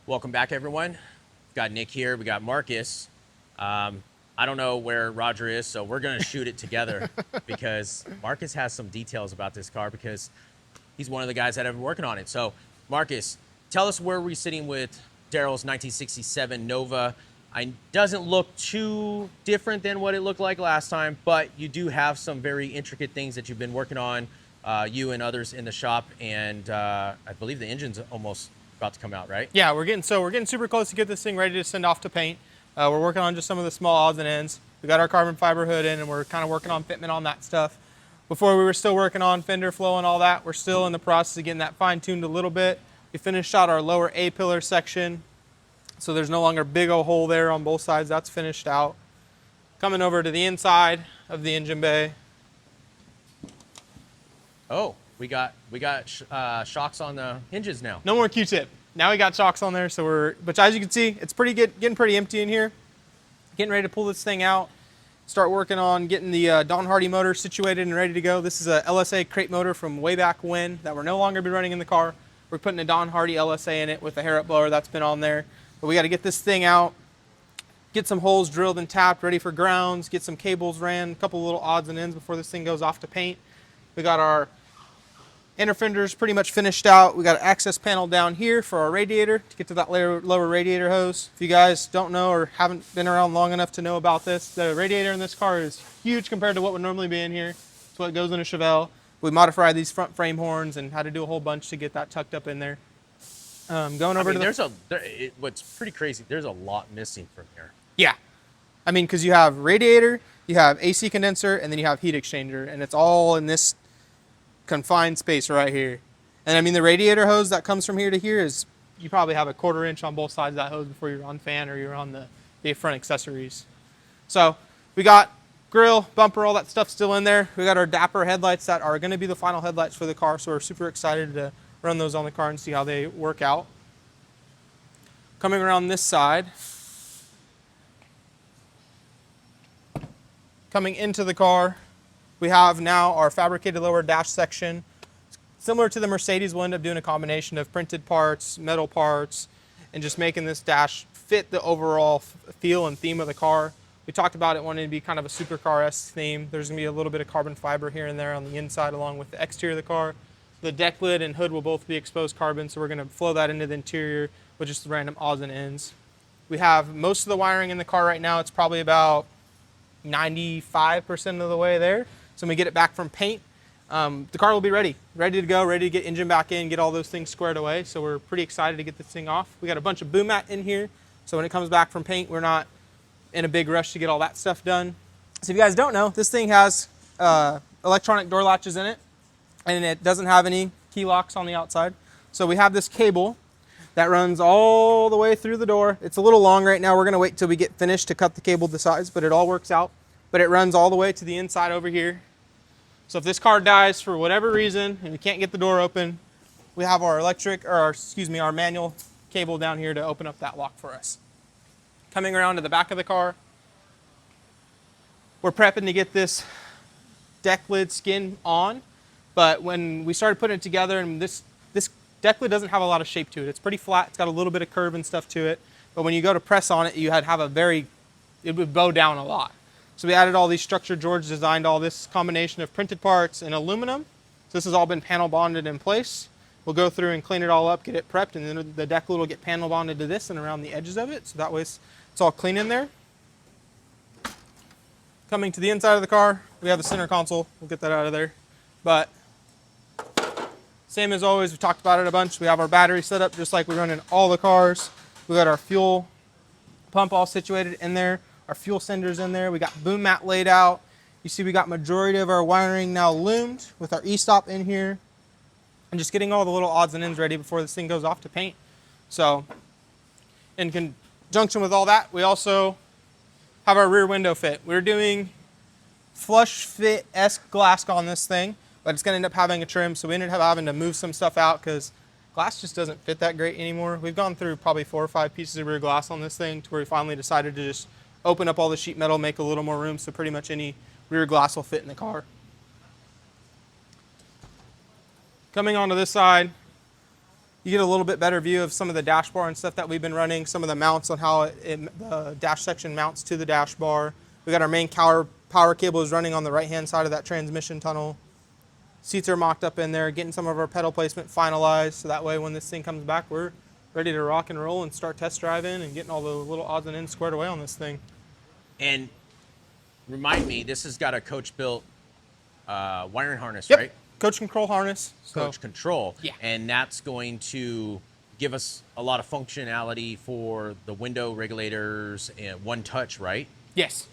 Welcome back, everyone. We've got Nick here. We got Marcus. I don't know where Roger is, so we're going to shoot it together because Marcus has some details about this car because he's one of the guys that have been working on it. So, Marcus, tell us where we're sitting with Darrell's 1967 Nova. It doesn't look too different than what it looked like last time, but you do have some very intricate things that you've been working on, you and others in the shop, and I believe the engine's almost about to come out, right? Yeah, we're getting super close to get this thing ready to send off to paint. We're working on just some of the small odds and ends. We got our carbon fiber hood in, and we're kind of working on fitment on that stuff. Before we were still working on fender flow and all that. We're still in the process of getting that fine-tuned a little bit. We finished out our lower A-pillar section, so there's no longer a big old hole there on both sides. That's finished out. Coming over to the inside of the engine bay. Oh, we got shocks on the hinges now. No more Q-tip. Now we got shocks on there, so but as you can see, it's getting pretty empty in here. Getting ready to pull this thing out. Start working on getting the Don Hardy motor situated and ready to go. This is a LSA crate motor from way back when that we're no longer be running in the car. We're putting a Don Hardy LSA in it with a Harrop blower that's been on there. But we got to get this thing out, get some holes drilled and tapped, ready for grounds, get some cables ran, a couple little odds and ends before this thing goes off to paint. We got our inner fenders pretty much finished out. We got an access panel down here for our radiator to get to that lower radiator hose. If you guys don't know or haven't been around long enough to know about this, the radiator in this car is huge compared to what would normally be in here. It's what goes in a Chevelle. We modified these front frame horns and had to do a whole bunch to get that tucked up in there. Going over what's pretty crazy, there's a lot missing from here. Yeah. I mean, because you have radiator, you have AC condenser, and then you have heat exchanger, and it's all in this confined space right here. And I mean, the radiator hose that comes from here to here is, you probably have a 1/4 inch on both sides of that hose before you're on fan or you're on the front accessories. So we got grill, bumper, all that stuff still in there. We got our Dapper headlights that are going to be the final headlights for the car, so we're super excited to run those on the car and see how they work out. Coming around this side, coming into the car, we have now our fabricated lower dash section. Similar to the Mercedes, we'll end up doing a combination of printed parts, metal parts, and just making this dash fit the overall feel and theme of the car. We talked about it wanting to be kind of a supercar-esque theme. There's going to be a little bit of carbon fiber here and there on the inside along with the exterior of the car. The deck lid and hood will both be exposed carbon, so we're going to flow that into the interior with just random odds and ends. We have most of the wiring in the car right now. It's probably about 95% of the way there. So when we get it back from paint, the car will be ready to go, ready to get engine back in, get all those things squared away. So we're pretty excited to get this thing off. We got a bunch of boom mat in here, so when it comes back from paint, we're not in a big rush to get all that stuff done. So if you guys don't know, this thing has electronic door latches in it, and it doesn't have any key locks on the outside. So we have this cable that runs all the way through the door. It's a little long right now. We're going to wait till we get finished to cut the cable to size, but it all works out. But it runs all the way to the inside over here. So if this car dies for whatever reason and we can't get the door open, we have our our manual cable down here to open up that lock for us. Coming around to the back of the car, we're prepping to get this deck lid skin on, but when we started putting it together, and this deck lid doesn't have a lot of shape to it. It's pretty flat. It's got a little bit of curve and stuff to it, but when you go to press on it, it would bow down a lot. So we added all these structure. George designed all this combination of printed parts and aluminum. So this has all been panel bonded in place. We'll go through and clean it all up, get it prepped, and then the deck lid will get panel bonded to this and around the edges of it. So that way it's all clean in there. Coming to the inside of the car, we have the center console. We'll get that out of there. But same as always, we talked about it a bunch. We have our battery set up just like we run in all the cars. We got our fuel pump all situated in there. Our fuel senders in there. We got boom mat laid out. You see we got majority of our wiring now loomed with our e-stop in here. And just getting all the little odds and ends ready before this thing goes off to paint. So in conjunction with all that, we also have our rear window fit. We're doing flush fit-esque glass on this thing, but it's going to end up having a trim. So we ended up having to move some stuff out because glass just doesn't fit that great anymore. We've gone through probably 4 or 5 pieces of rear glass on this thing to where we finally decided to just open up all the sheet metal, make a little more room so pretty much any rear glass will fit in the car. Coming onto this side, You get a little bit better view of some of the dash bar and stuff that we've been running, some of the mounts on how the dash section mounts to the dash bar. We got our main power cable is running on the right-hand side of that transmission tunnel. Seats are mocked up in there, getting some of our pedal placement finalized, so that way when this thing comes back, we're ready to rock and roll and start test driving and getting all the little odds and ends squared away on this thing. And remind me, this has got a coach-built wiring harness, Yep. right? Coach control harness. Coach control. Yeah. And that's going to give us a lot of functionality for the window regulators and one touch, right? Yes.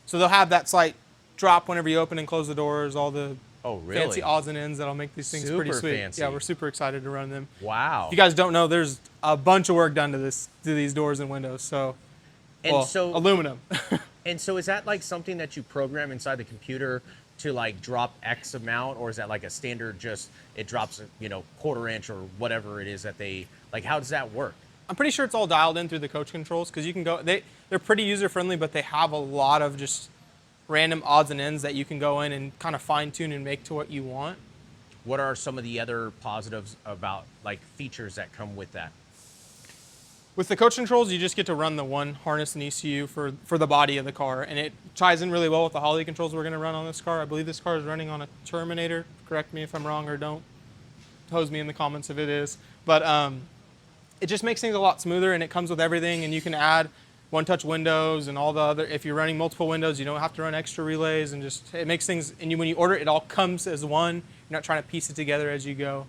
So they'll have that slight drop whenever you open and close the doors, all the fancy odds and ends that'll make these things pretty sweet. Fancy. Yeah, we're super excited to run them. Wow. If you guys don't know, there's a bunch of work done to these doors and windows. So, so aluminum. And so is that like something that you program inside the computer to like drop X amount, or is that like a standard, just it drops, quarter inch or whatever it is that they like? How does that work? I'm pretty sure it's all dialed in through the coach controls, because you can go. They're pretty user friendly, but they have a lot of just random odds and ends that you can go in and kind of fine tune and make to what you want. What are some of the other positives about like features that come with that? With the coach controls, you just get to run the one harness and ECU for the body of the car, and it ties in really well with the Holley controls we're going to run on this car. I believe this car is running on a Terminator. Correct me if I'm wrong, or don't hose me in the comments if it is. But it just makes things a lot smoother, and it comes with everything, and you can add one-touch windows and all the other. If you're running multiple windows, you don't have to run extra relays, and just it makes things. And when you order it, it all comes as one. You're not trying to piece it together as you go.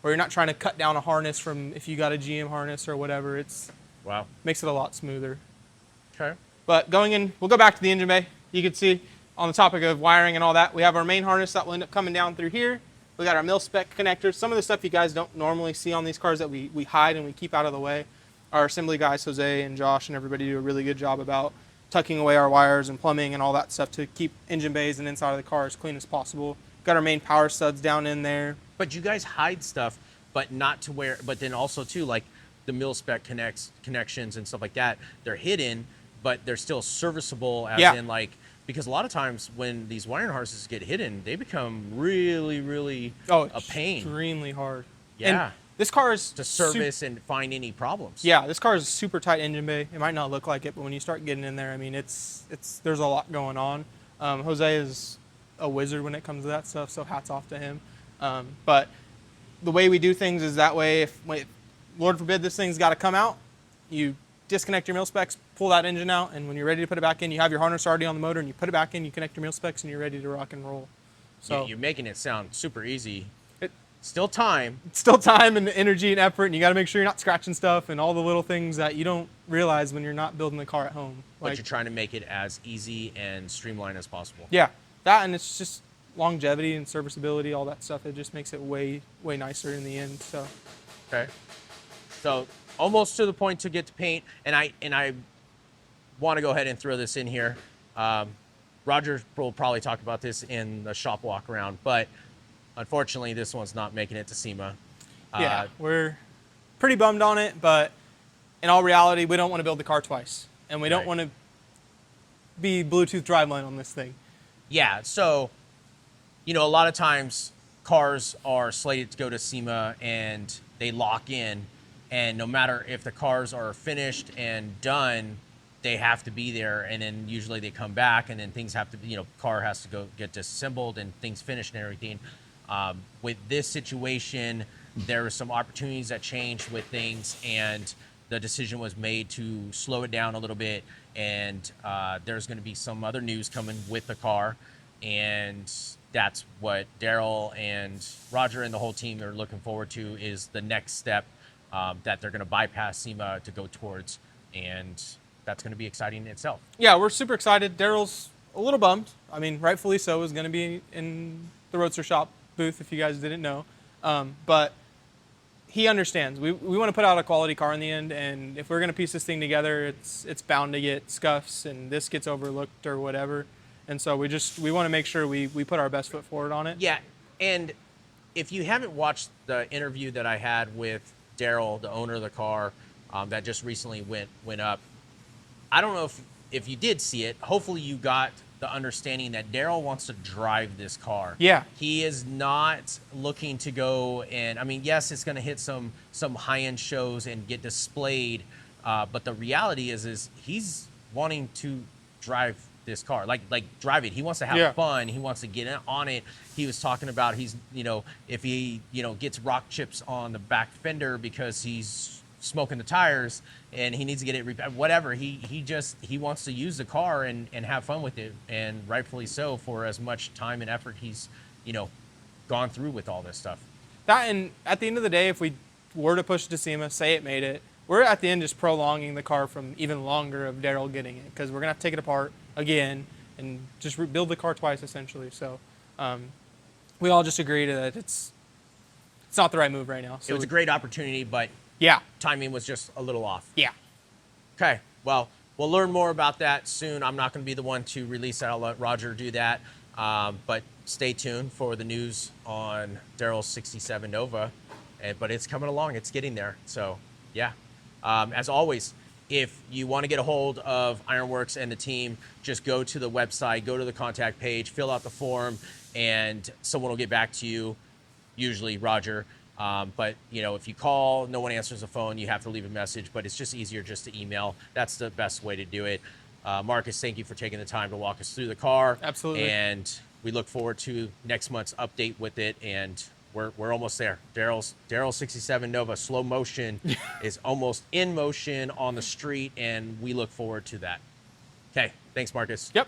Or you're not trying to cut down a harness from if you got a GM harness or whatever. Wow. Makes it a lot smoother. Okay. But going in, we'll go back to the engine bay. You can see on the topic of wiring and all that, we have our main harness that will end up coming down through here. We got our mil-spec connectors. Some of the stuff you guys don't normally see on these cars that we hide and we keep out of the way. Our assembly guys, Jose and Josh and everybody, do a really good job about tucking away our wires and plumbing and all that stuff to keep engine bays and inside of the car as clean as possible. Got our main power studs down in there. But you guys hide stuff, but not to where, but then also too, like the mil-spec connections and stuff like that, they're hidden, but they're still serviceable as in like, because a lot of times when these wiring harnesses get hidden, they become really, really a pain. Extremely hard. Yeah. And this car is to service and find any problems. Yeah, this car is a super tight engine bay. It might not look like it, but when you start getting in there, I mean, there's a lot going on. Jose is a wizard when it comes to that stuff, so hats off to him. But the way we do things is that way, if Lord forbid this thing's got to come out, you disconnect your mil specs, pull that engine out, and when you're ready to put it back in, you have your harness already on the motor, and you put it back in, you connect your mil specs, and you're ready to rock and roll. So you're making it sound super easy. Still time. It's still time and energy and effort, and you got to make sure you're not scratching stuff and all the little things that you don't realize when you're not building the car at home. But you're trying to make it as easy and streamlined as possible. Yeah, that, and it's just longevity and serviceability, all that stuff. It just makes it way, way nicer in the end. So. Okay. So almost to the point to get to paint, and I want to go ahead and throw this in here. Roger will probably talk about this in the shop walk around, but unfortunately this one's not making it to SEMA. Yeah, we're pretty bummed on it, but in all reality, we don't want to build the car twice, and we don't want to be Bluetooth driveline on this thing. Yeah, so a lot of times cars are slated to go to SEMA and they lock in. And no matter if the cars are finished and done, they have to be there. And then usually they come back, and then things have to, car has to go get disassembled and things finished and everything. With this situation, there are some opportunities that changed with things, and the decision was made to slow it down a little bit. And there's going to be some other news coming with the car, and that's what Darrell and Roger and the whole team are looking forward to, is the next step. That they're going to bypass SEMA to go towards, and that's going to be exciting in itself. Yeah, we're super excited. Darrell's a little bummed. I mean, rightfully so. Is going to be in the Roadster Shop booth, if you guys didn't know. But he understands. We want to put out a quality car in the end, and if we're going to piece this thing together, it's bound to get scuffs, and this gets overlooked or whatever. And so we want to make sure we put our best foot forward on it. Yeah, and if you haven't watched the interview that I had with Darrell, the owner of the car, that just recently went up, I don't know if you did see it, hopefully you got the understanding that Darrell wants to drive this car. Yeah. He is not looking to go and, I mean, yes, it's going to hit some high-end shows and get displayed, but the reality is he's wanting to drive this car, like drive it. He wants to have fun. He wants to get in on it. He was talking about he's, if he, gets rock chips on the back fender because he's smoking the tires and he needs to get it repaired, whatever. He wants to use the car and have fun with it, and rightfully so, for as much time and effort he's, gone through with all this stuff. That, and at the end of the day, if we were to push it to SEMA, say it made it, we're at the end just prolonging the car from even longer of Darrell getting it, because we're gonna have to take it apart again and just rebuild the car twice essentially. So we all just agree that it's not the right move right now. So it was a great opportunity, but yeah, timing was just a little off. Yeah. Okay, well, we'll learn more about that soon. I'm not going to be the one to release that. I'll let Roger do that. But stay tuned for the news on Darrell's 67 Nova. But it's coming along. It's getting there. So, yeah. As always, if you want to get a hold of Ironworks and the team, just go to the website, go to the contact page, fill out the form, and someone will get back to you, usually Roger. But, if you call, no one answers the phone, you have to leave a message, but it's just easier just to email. That's the best way to do it. Marcus, thank you for taking the time to walk us through the car. Absolutely. And we look forward to next month's update with it, and we're almost there. Darrell's 67 Nova slow motion is almost in motion on the street, and we look forward to that. Okay, thanks, Marcus. Yep.